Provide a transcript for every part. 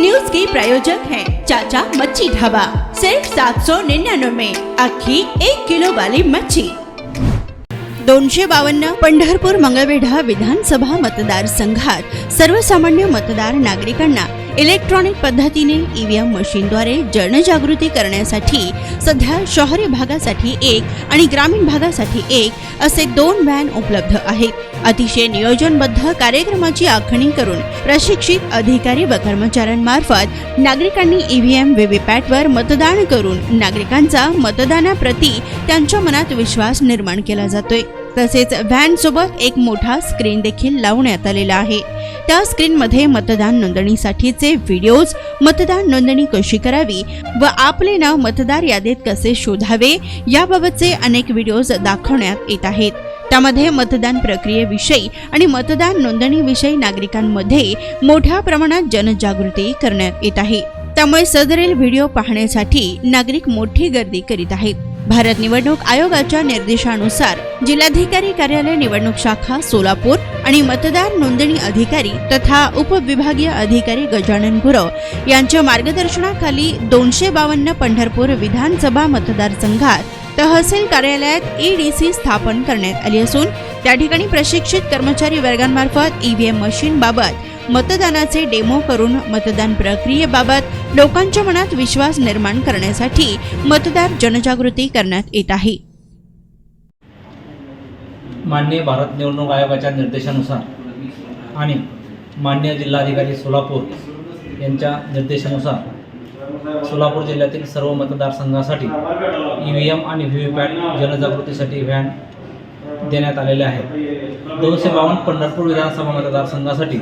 News के प्रायोजक हैं चाचा मच्छी ढाबा। सिर्फ 799 में अख्खी 1 किलो वाली मच्छी। 252 पंढरपूर मंगळवेढा विधानसभा मतदारसंघात सर्वसामान्य मतदार नागरिकांना इलेक्ट्रॉनिक पद्धतीने ईव्हीएम मशीनद्वारे जनजागृती करण्यासाठी सध्या शहरी भागासाठी एक आणि ग्रामीण भागासाठी एक असे 2 व्हॅन उपलब्ध आहेत। अतिशय नियोजनबद्ध कार्यक्रमाची आखणी करून प्रशिक्षित अधिकारी व कर्मचाऱ्यांमार्फत नागरिकांनी ईव्हीएम व्हीव्हीपॅटवर मतदान करून नागरिकांचा मतदानाप्रती त्यांच्या मनात विश्वास निर्माण केला जातोय। तसेच व्हॅन सोबत एक मोठा स्क्रीन देखील लावण्यात आलेला आहे। त्या स्क्रीनमध्ये मतदान नोंदणीसाठीचे व्हिडिओज, मतदान नोंदणी कशी करावी व आपले नाव मतदार यादीत कसे शोधावे याबाबतचे अनेक व्हिडिओज दाखवण्यात येत आहेत। त्यामध्ये मतदान प्रक्रियेविषयी आणि मतदान नोंदणीविषयी नागरिकांमध्ये मोठ्या प्रमाणात जनजागृती करण्यात येत आहे। त्यामुळे सदरील व्हिडिओ पाहण्यासाठी नागरिक मोठी गर्दी करीत आहेत। भारत निवडणूक आयोगाच्या निर्देशानुसार जिल्हाधिकारी कार्यालय निवडणूक शाखा सोलापूर आणि मतदार नोंदणी अधिकारी तथा उपविभागीय अधिकारी गजानन गुरव यांच्या मार्गदर्शनाखाली 252 पंढरपूर विधानसभा मतदारसंघात तहसील कार्यालयात ईडीसी स्थापन करण्यात आली असून त्या ठिकाणी प्रशिक्षित कर्मचारी वर्गांमार्फत ईव्हीएम मशीन बाबत मतदानाचे डेमो करून मतदान प्रक्रियेबाबत लोकांच्या मनात विश्वास निर्माण करण्यासाठी मतदार जनजागृती करण्यात येत आहे। माननीय भारत निवडणूक आयोगाच्या निर्देशानुसार आणि माननीय जिल्हाधिकारी सोलापूर यांच्या निर्देशानुसार सोलापूर जिल्ह्यातील सर्व मतदारसंघासाठी ईव्हीएम आणि व्हीव्हीपॅट जनजागृतीसाठी व्हॅन देण्यात आलेले आहेत। 252 पंढरपूर विधानसभा मतदारसंघासाठी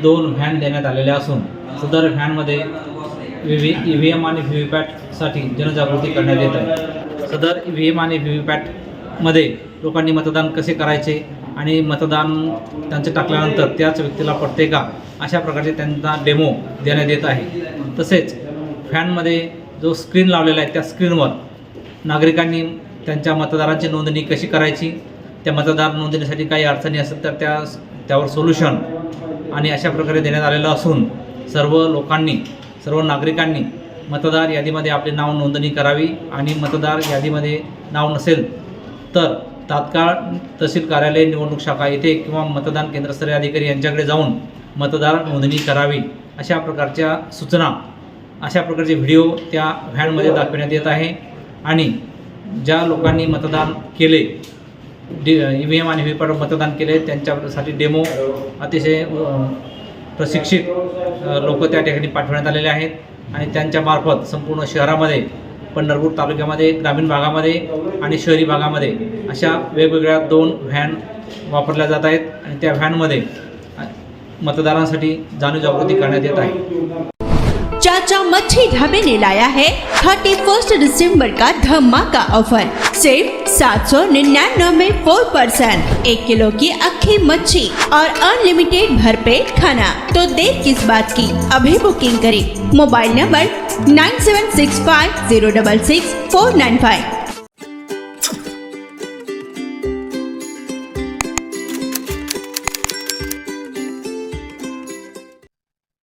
2 व्हॅन देण्यात आलेल्या असून सदर व्हॅनमध्ये ईव्हीएम आणि व्हीव्हीपॅटसाठी जनजागृती करण्यात येत आहे। सदर ईव्हीएम आणि व्हीव्हीपॅटमध्ये लोकांनी मतदान कसे करायचे आणि मतदान त्यांचे टाकल्यानंतर त्याच व्यक्तीला पडते का अशा प्रकारचे त्यांना डेमो देण्यात येत आहे। तसेच व्हॅनमध्ये जो स्क्रीन लावलेला आहे त्या स्क्रीनवर नागरिकांनी त्यांच्या मतदारांची नोंदणी कशी करायची, त्या मतदार नोंदणीसाठी काही अडचणी असेल तर त्यावर सोल्युशन आणि अशा प्रकारे देण्यात आलेलं असून सर्व नागरिकांनी मतदार यादीमध्ये आपले नाव नोंदणी करावी आणि मतदार यादीमध्ये नाव नसेल तर तात्काळ तहसील कार्यालय निवडणूक शाखा येथे किंवा मतदान केंद्रस्तरीय अधिकारी यांच्याकडे जाऊन मतदार नोंदणी करावी अशा प्रकारच्या सूचना, अशा प्रकारचे व्हिडिओ त्या व्हॅनमध्ये दाखवण्यात येत आहे। आणि ज्या लोकांनी मतदान केले, ईव्हीएम आणि व्हीव्हीपॅटवर मतदान केले त्यांच्यासाठी डेमो अतिशय प्रशिक्षित लोक त्या ठिकाणी पाठवण्यात आलेले आहेत आणि त्यांच्यामार्फत संपूर्ण शहरामध्ये, पंढरपूर तालुक्यामध्ये, ग्रामीण भागामध्ये आणि शहरी भागामध्ये अशा वेगवेगळ्या 2 व्हॅन वापरल्या जात आहेत आणि त्या व्हॅनमध्ये मतदारांसाठी जाणीवजागृती करण्यात येत आहे। चाचा मच्छी ढाबे ने लाया है 31 दिसंबर का धमाका ऑफर। सिर्फ 799 में 4% 1 किलो की अख्खी मच्छी और अनलिमिटेड भरपेट खाना। तो देर किस बात की, अभी बुकिंग करें। Mobile number 9765 066 495।